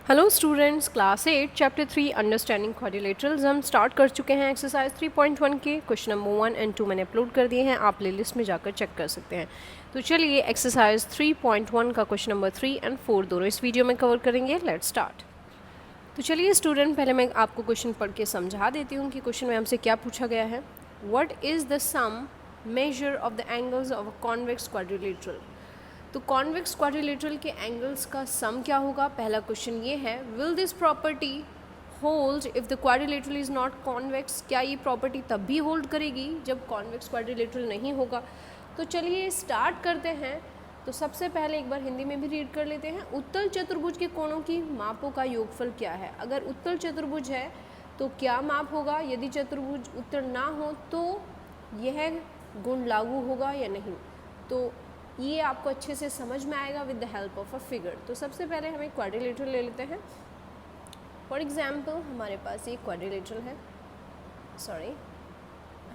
Hello students, class 8 chapter 3 understanding quadrilaterals हम start कर चुके हैं। एक्सरसाइज 3.1 के क्वेश्चन नंबर 1 एंड 2 मैंने अपलोड कर दिए हैं, आप प्लेलिस्ट में जाकर चेक कर सकते हैं। तो चलिए एक्सरसाइज 3.1 का क्वेश्चन नंबर 3 एंड 4 दोनों इस वीडियो में कवर करेंगे। Let's start. तो चलिए स्टूडेंट, पहले मैं आपको क्वेश्चन पढ़ के समझा देती हूँ कि क्वेश्चन में हमसे क्या पूछा गया है। What is the sum measure of the angles of a convex quadrilateral. तो कॉन्वेक्स क्वाड्रिलेटरल के एंगल्स का सम क्या होगा। पहला क्वेश्चन ये है, will this property hold if the quadrilateral is not convex. क्या ये प्रॉपर्टी तब भी होल्ड करेगी जब कॉन्वेक्स क्वाड्रिलेटरल नहीं होगा। तो चलिए स्टार्ट करते हैं। तो सबसे पहले एक बार हिंदी में भी रीड कर लेते हैं। उत्तल चतुर्भुज के कोणों की मापों का योगफल क्या है। अगर उत्तल चतुर्भुज है तो क्या माप होगा, यदि चतुर्भुज उत्तल ना हो तो यह गुण लागू होगा या नहीं। तो ये आपको अच्छे से समझ में आएगा with the help of a figure. तो सबसे पहले हम एक क्वाड्रिलेटरल ले लेते हैं। फॉर एग्जाम्पल हमारे पास ये क्वाड्रिलेटरल है,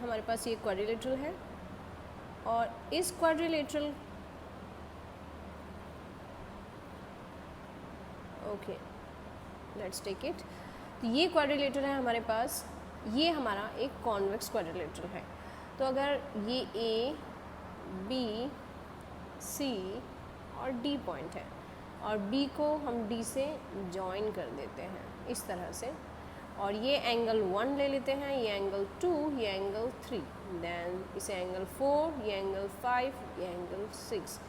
हमारे पास ये क्वाड्रिलेटरल है और इस quadrilateral okay let's take it. तो ये क्वाड्रिलेटरल है हमारे पास, ये हमारा एक कॉन्वेक्स क्वाड्रिलेटरल है। तो अगर ये ए बी सी और डी पॉइंट है और बी को हम डी से जॉइन कर देते हैं इस तरह से, और ये एंगल 1 ले लेते हैं, ये एंगल 2, ये एंगल 3, देन इसे एंगल 4, ये एंगल 5, ये एंगल 6।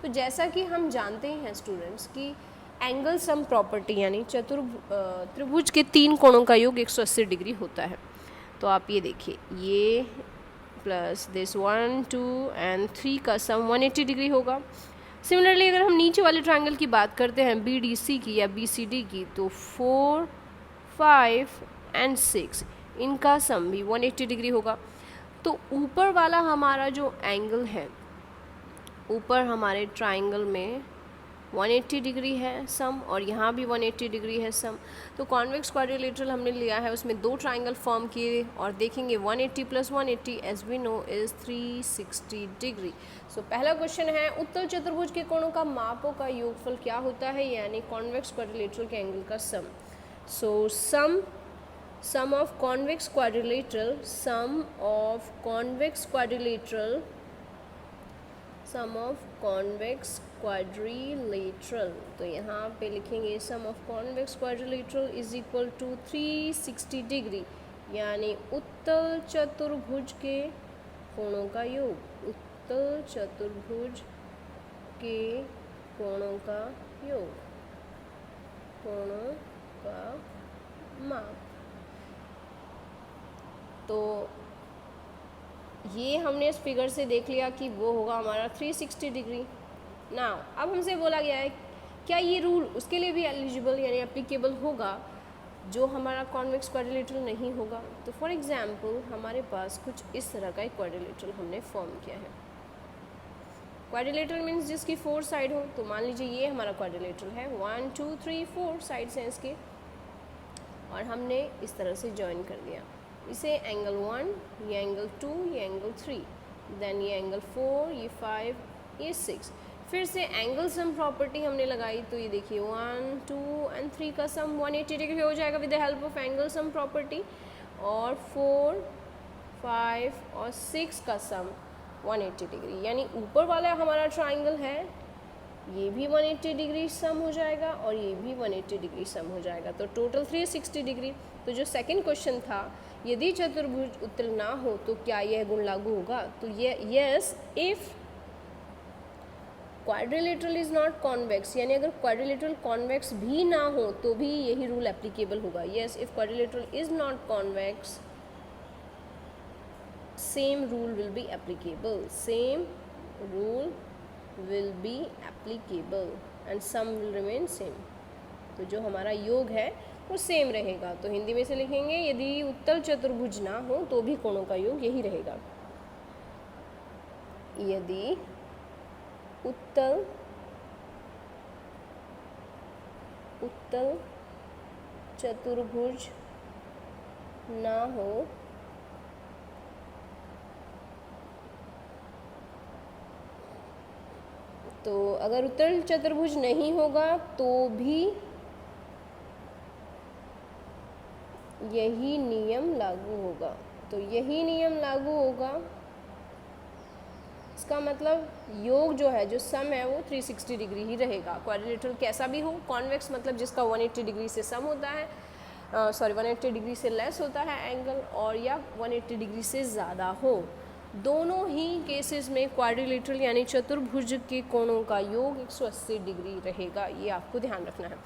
तो जैसा कि हम जानते हैं स्टूडेंट्स कि एंगल सम प्रॉपर्टी यानी त्रिभुज के 3 कोणों का योग 180 डिग्री होता है। तो आप ये देखिए, ये प्लस दिस 1 2 एंड 3 का सम 180 डिग्री होगा। सिमिलरली अगर हम नीचे वाले ट्रायंगल की बात करते हैं बी डी सी की या बी सी डी की, तो 4 5 एंड 6 इनका सम भी 180 डिग्री होगा। तो ऊपर वाला हमारा जो एंगल है, ऊपर हमारे ट्रायंगल में 180 डिग्री है सम और यहाँ भी 180 डिग्री है सम। तो कॉन्वेक्स क्वाड्रिलेटरल हमने लिया है, उसमें 2 ट्रायंगल फॉर्म किए और देखेंगे 180 plus 180 as we know is 360 degree. So पहला क्वेश्चन है, उत्तल चतुर्भुज के कोणों का मापों का योगफल क्या होता है, यानी कॉन्वेक्स क्वाड्रिलेटरल के एंगल का sum. So sum of convex quadrilateral, sum of convex quadrilateral, तो यहाँ पे लिखेंगे sum of convex quadrilateral is equal to 360 degree, यानी उत्तल चतुर्भुज के कोणों का योग, उत्तल चतुर्भुज के कोणों का योग, कोणों का माप। तो ये हमने इस फिगर से देख लिया कि वो होगा हमारा 360 डिग्री। नाउ अब हमसे बोला गया है क्या ये रूल उसके लिए भी एलिजिबल यानी एप्लीकेबल होगा जो हमारा कॉन्वेक्स क्वाड्रिलेटरल नहीं होगा। तो फॉर एग्जांपल हमारे पास कुछ इस तरह का एक क्वाड्रिलेटरल हमने फॉर्म किया है। क्वाड्रिलेटरल मीन्स जिसकी 4 साइड हो। तो मान लीजिए ये हमारा क्वाड्रिलेटरल है, 1 2 3 4 साइड्स हैं इसके, और हमने इस तरह से ज्वाइन कर दिया इसे एंगल 1, ये एंगल 2, ये एंगल 3, देन ये एंगल 4, ये 5, ये 6। फिर से एंगल सम प्रॉपर्टी हमने लगाई, तो ये देखिए 1 2 एंड 3 का सम 180 डिग्री हो जाएगा with the help of angle sum property, और 4 5 और 6 का सम 180 डिग्री, यानी ऊपर वाला हमारा ट्राइंगल है ये भी 180 डिग्री सम हो जाएगा और ये भी 180 डिग्री सम हो जाएगा, तो टोटल 360 डिग्री। तो जो सेकंड क्वेश्चन था, यदि चतुर्भुज उत्तल ना हो तो क्या यह गुण लागू होगा। तो ये yes if quadrilateral is not convex, यानी अगर क्वाड्रिलेटरल कॉन्वेक्स भी ना हो तो भी यही रूल एप्लीकेबल होगा। Yes if quadrilateral is not convex same rule will be applicable, same rule will be applicable and sum will remain same। तो जो हमारा योग है वो सेम रहेगा। तो हिंदी में से लिखेंगे यदि उत्तल चतुर्भुज ना हो तो भी कोणों का योग यही रहेगा। यदि उत्तल चतुर्भुज ना हो तो अगर उत्तल चतुर्भुज नहीं होगा तो भी यही नियम लागू होगा। तो यही नियम लागू होगा, इसका मतलब योग जो है, जो सम है वो 360 डिग्री ही रहेगा। क्वाड्रिलेटरल कैसा भी हो, कॉन्वेक्स मतलब जिसका 180 डिग्री से सम होता है, 180 डिग्री से लेस होता है एंगल, और या 180 डिग्री से ज़्यादा हो, दोनों ही केसेस में क्वाड्रिलेटरल यानी चतुर्भुज के कोणों का योग 180 डिग्री रहेगा। ये आपको ध्यान रखना है।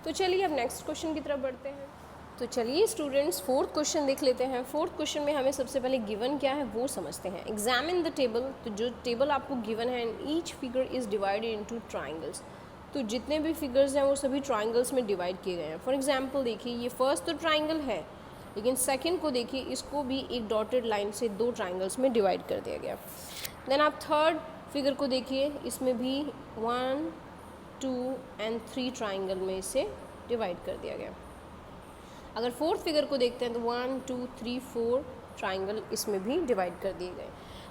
तो चलिए अब नेक्स्ट क्वेश्चन की तरफ बढ़ते हैं। तो चलिए स्टूडेंट्स फोर्थ क्वेश्चन देख लेते हैं। फोर्थ क्वेश्चन में हमें सबसे पहले गिवन क्या है वो समझते हैं। Examine the table. तो जो टेबल आपको गिवन है, and each figure is divided into triangles. तो जितने भी फिगर्स हैं वो सभी ट्राइंगल्स में डिवाइड किए गए हैं। फॉर एग्जांपल देखिए, ये फर्स्ट तो ट्राइंगल है, लेकिन सेकंड को देखिए, इसको भी एक डॉटेड लाइन से 2 ट्राइंगल्स में डिवाइड कर दिया गया। देन आप थर्ड फिगर को देखिए, इसमें भी 1, 2 एंड 3 ट्राइंगल में इसे डिवाइड कर दिया गया। अगर फोर्थ फिगर को देखते हैं तो 1, 2, 3, 4 ट्राइंगल इसमें भी डिवाइड कर दिए गए।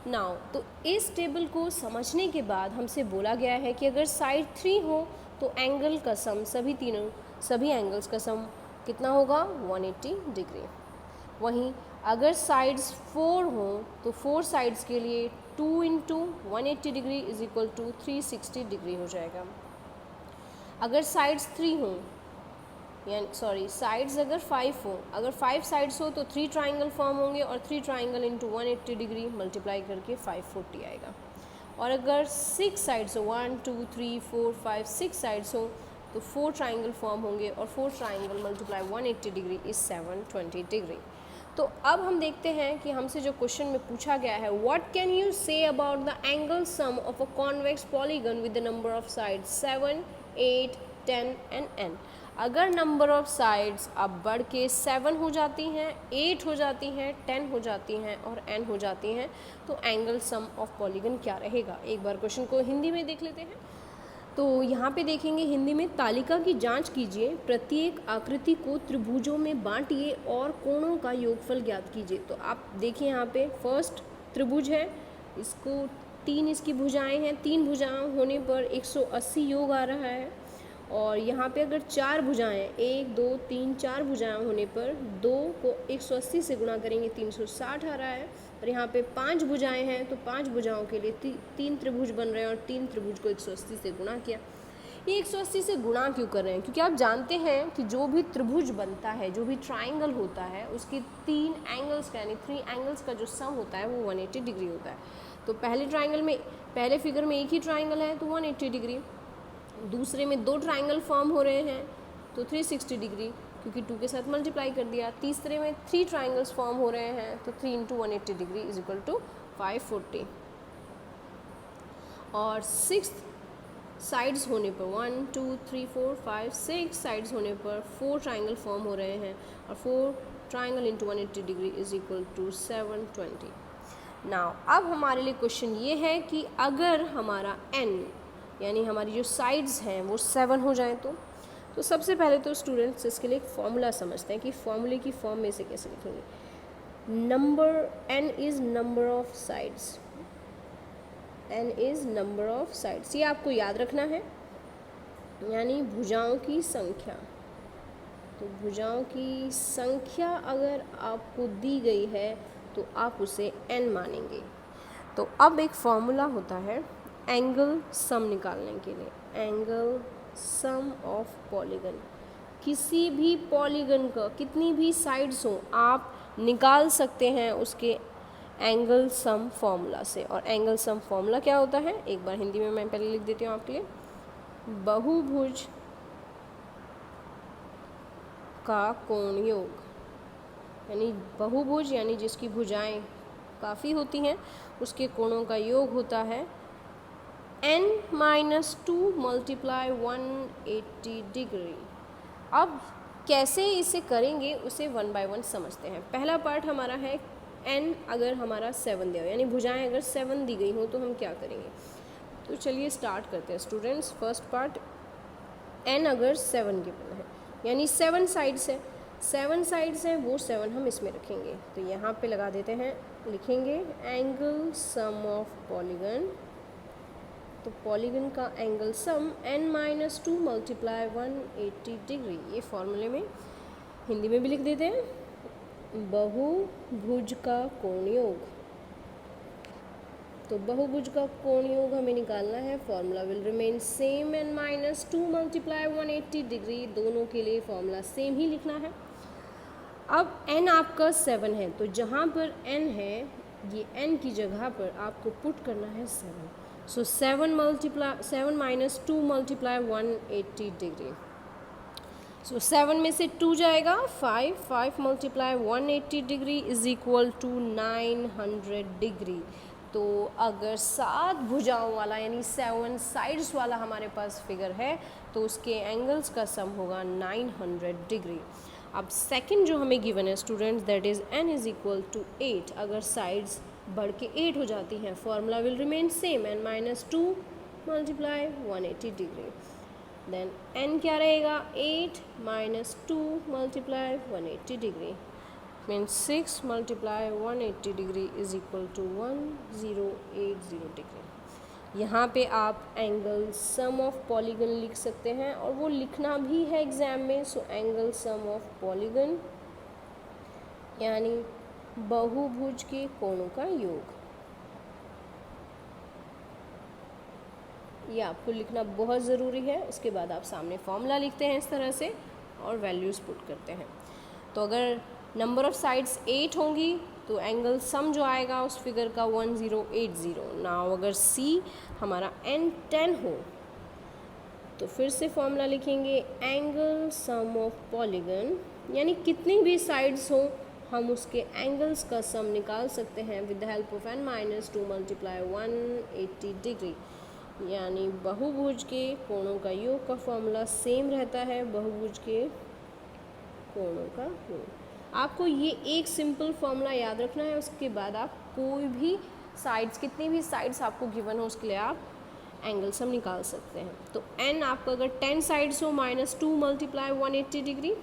नाउ तो इस टेबल को समझने के बाद हमसे बोला गया है कि अगर साइड 3 हो तो एंगल का सम, सभी एंगल्स का सम कितना होगा, 180 डिग्री। वहीं अगर साइड्स 4 हो तो 4 साइड्स के लिए 2 into 180 degree is equal to 360 degree हो जाएगा। अगर साइड्स 3 हो, यानी सॉरी साइड्स अगर 5 हो, अगर 5 साइड्स हो तो 3 ट्राइंगल फॉर्म होंगे, और 3 ट्राइंगल इंटू 180 डिग्री मल्टीप्लाई करके 540 आएगा। और अगर 6 साइड्स हो, 1, 2, 3, 4, 5, 6 साइड्स हो तो 4 ट्राइंगल फॉर्म होंगे, और 4 triangle multiply 180 degree is 720 degree. तो अब हम देखते हैं कि हमसे जो क्वेश्चन में पूछा गया है, what can you say about the angle sum of a convex polygon with the number of sides 7, 8, 10 and n। अगर नंबर ऑफ साइड्स अब बढ़ के 7 हो जाती हैं, 8 हो जाती हैं, 10 हो जाती हैं और n हो जाती हैं, तो एंगल सम ऑफ पॉलीगन क्या रहेगा। एक बार क्वेश्चन को हिंदी में देख लेते हैं। तो यहाँ पे देखेंगे हिंदी में, तालिका की जांच कीजिए, प्रत्येक आकृति को त्रिभुजों में बांटिए और कोणों का योगफल ज्ञात कीजिए। तो आप देखिए यहाँ पे फर्स्ट त्रिभुज है, इसको 3 इसकी भुजाएं हैं, 3 भुजाएं होने पर 180 योग आ रहा है। और यहाँ पे अगर 4 भुजाएं, 1, 2, 3, 4 भुजाएं होने पर 2 को 180 से गुणा करेंगे 360 आ रहा है। और यहाँ पे 5 भुजाएं हैं तो 5 भुजाओं के लिए 3 त्रिभुज बन रहे हैं, और 3 त्रिभुज को 180 से गुणा किया। ये 180 से गुणा क्यों कर रहे हैं, क्योंकि आप जानते हैं कि जो भी त्रिभुज बनता है, जो भी ट्राइंगल होता है, उसके 3 एंगल्स का यानी 3 एंगल्स का जो सम होता है वो 180 डिग्री होता है। तो पहले ट्राइंगल में, पहले फिगर में एक ही ट्राइंगल है तो 180 डिग्री, दूसरे में 2 ट्राइंगल फॉर्म हो रहे हैं तो 360 डिग्री, क्योंकि 2 के साथ मल्टीप्लाई कर दिया। तीसरे में 3 ट्राइंगल्स फॉर्म हो रहे हैं तो 3 into 180 degree is equal to 540। और 6 साइड्स होने पर 1, 2, 3, 4, 5, 6 साइड्स होने पर 4 ट्राइंगल फॉर्म हो रहे हैं, और 4 triangle into 180 degree is equal to 720। Now अब हमारे लिए क्वेश्चन ये है कि अगर हमारा n यानी हमारी जो साइड्स हैं वो 7 हो जाएं तो सबसे पहले तो स्टूडेंट्स इसके लिए एक फॉर्मूला समझते हैं कि फॉर्मूले की फॉर्म में इसे कैसे लिखेंगे। Number n is number of sides, n is number of sides, ये आपको याद रखना है, यानी भुजाओं की संख्या। तो भुजाओं की संख्या अगर आपको दी गई है तो आप उसे n मानेंगे। तो अब एक फॉर्मूला होता है एंगल सम निकालने के लिए, एंगल सम ऑफ पॉलीगन। किसी भी पॉलीगन का कितनी भी साइड्स हो आप निकाल सकते हैं उसके एंगल सम फॉर्मूला से। और एंगल सम फॉर्मूला क्या होता है, एक बार हिंदी में मैं पहले लिख देती हूँ आपके लिए। बहुभुज का कोण योग, यानी बहुभुज यानी जिसकी भुजाएं काफ़ी होती हैं उसके कोणों का योग होता है n-2 मल्टीप्लाई 180 डिग्री। अब कैसे इसे करेंगे उसे 1 बाय 1 समझते हैं। पहला पार्ट हमारा है n अगर हमारा 7 दिया हो, यानी भुजाएं अगर 7 दी गई हो तो हम क्या करेंगे। तो चलिए स्टार्ट करते हैं स्टूडेंट्स। फर्स्ट पार्ट, n अगर 7 गिवन है यानी 7 साइड्स है, 7 साइड्स हैं वो 7 हम इसमें रखेंगे। तो यहाँ पे लगा देते हैं, लिखेंगे एंगल सम ऑफ पॉलीगन। तो पॉलीगन का angle sum n-2 multiply 180 degree, ये फॉर्मूले में हिंदी में भी लिख देते हैं। बहुभुज का कोण योग। तो बहुभुज का कोण योग हमें निकालना है। Formula will remain same, n-2 multiply 180 degree, दोनों के लिए फॉर्मूला सेम ही लिखना है। अब n आपका 7 है, तो जहाँ पर n है ये n की जगह पर आपको पुट करना है 7। So 7 minus 2 multiply 180 degree. So 7 में से 2 जाएगा 5 multiply 180 degree is equal to 900 degree. तो अगर 7 भुजाओं वाला यानी 7 साइड्स वाला हमारे पास फिगर है तो उसके एंगल्स का सम होगा 900 डिग्री। अब सेकंड जो हमें गिवन है students, that is n is equal to 8। अगर साइड्स बढ़ के 8 हो जाती हैं, formula will remain same, n-2 multiply 180 degree. Then n क्या रहेगा, 8 minus 2 multiply 180 degree means 6 multiply 180 degree is equal to 1080 degree. यहाँ पे आप एंगल सम ऑफ पॉलीगन लिख सकते हैं और वो लिखना भी है एग्जाम में। So angle sum of polygon यानी बहुभुज के कोणों का योग, ये आपको लिखना बहुत ज़रूरी है। उसके बाद आप सामने फॉर्मूला लिखते हैं इस तरह से और वैल्यूज़ पुट करते हैं। तो अगर नंबर ऑफ़ साइड्स 8 होंगी तो एंगल सम जो आएगा उस फिगर का 1080। नाउ अगर C हमारा n 10 हो तो फिर से फॉर्मूला लिखेंगे, एंगल सम ऑफ पॉलीगन यानी कितनी भी साइड्स हो हम उसके एंगल्स का सम निकाल सकते हैं with the help of n-2 multiply 180 degree. यानी बहुभुज के कोणों का योग का फॉर्मूला सेम रहता है, बहुभुज के कोणों का योग। आपको ये एक सिंपल फॉर्मूला याद रखना है, उसके बाद आप कोई भी साइड्स, कितनी भी साइड्स आपको गिवन हो उसके लिए आप एंगल सम निकाल सकते हैं। तो n आपका अगर 10 साइड्स हो -2 multiply 180 degree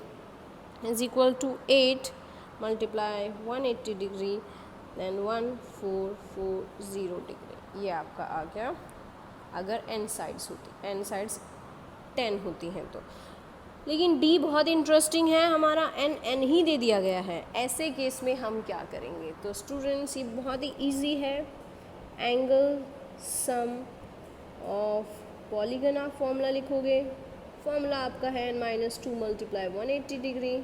is equal to 8 multiply 180 degree then 1440 degree. ये आपका आ गया अगर n साइड्स होती, n साइड्स 10 होती हैं तो। लेकिन D बहुत इंटरेस्टिंग है, हमारा n ही दे दिया गया है। ऐसे केस में हम क्या करेंगे? तो स्टूडेंट्स ये बहुत ही इजी है। एंगल सम ऑफ पॉलीगन आप फॉर्मूला लिखोगे, फॉर्मूला आपका है n-2 मल्टीप्लाई 180 डिग्री।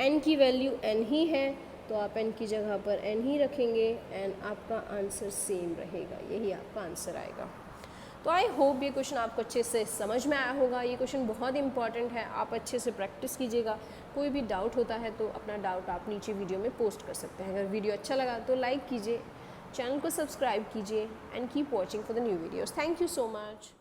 n की वैल्यू n ही है तो आप n की जगह पर n ही रखेंगे एंड आपका आंसर सेम रहेगा, यही आपका आंसर आएगा। तो आई होप ये क्वेश्चन आपको अच्छे से समझ में आया होगा। ये क्वेश्चन बहुत इंपॉर्टेंट है, आप अच्छे से प्रैक्टिस कीजिएगा। कोई भी डाउट होता है तो अपना डाउट आप नीचे वीडियो में पोस्ट कर सकते हैं। अगर वीडियो अच्छा लगा तो लाइक कीजिए, चैनल को सब्सक्राइब कीजिए and keep watching for the new videos. Thank you so much.